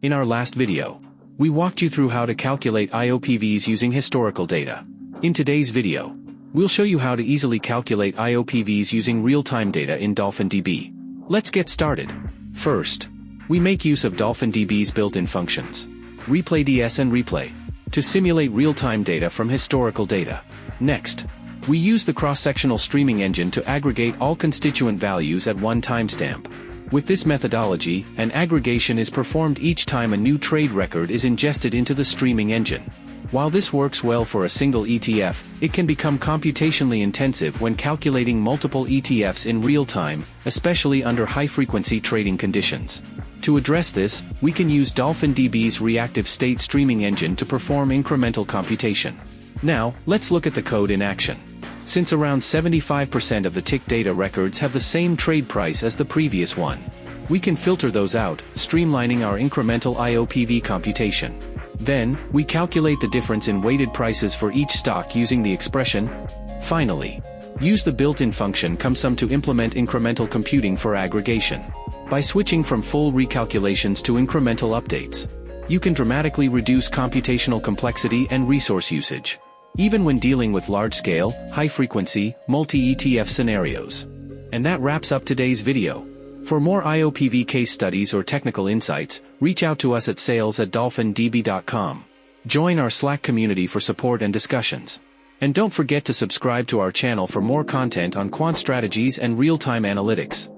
In our last video, we walked you through how to calculate IOPVs using historical data. In today's video, we'll show you how to easily calculate IOPVs using real-time data in DolphinDB. Let's get started. First, we make use of DolphinDB's built-in functions, replay_ds and replay, to simulate real-time data from historical data. Next, we use the cross-sectional streaming engine to aggregate all constituent values at one timestamp. With this methodology, an aggregation is performed each time a new trade record is ingested into the streaming engine. While this works well for a single ETF, it can become computationally intensive when calculating multiple ETFs in real time, especially under high-frequency trading conditions. To address this, we can use DolphinDB's reactive state streaming engine to perform incremental computation. Now, let's look at the code in action. Since around 75% of the tick data records have the same trade price as the previous one, we can filter those out, streamlining our incremental IOPV computation. Then, we calculate the difference in weighted prices for each stock using the expression. Finally, use the built-in function CumSum to implement incremental computing for aggregation. By switching from full recalculations to incremental updates, you can dramatically reduce computational complexity and resource usage, even when dealing with large-scale, high-frequency, multi-ETF scenarios. And that wraps up today's video. For more IOPV case studies or technical insights, reach out to us at sales@dolphindb.com. Join our Slack community for support and discussions. And don't forget to subscribe to our channel for more content on quant strategies and real-time analytics.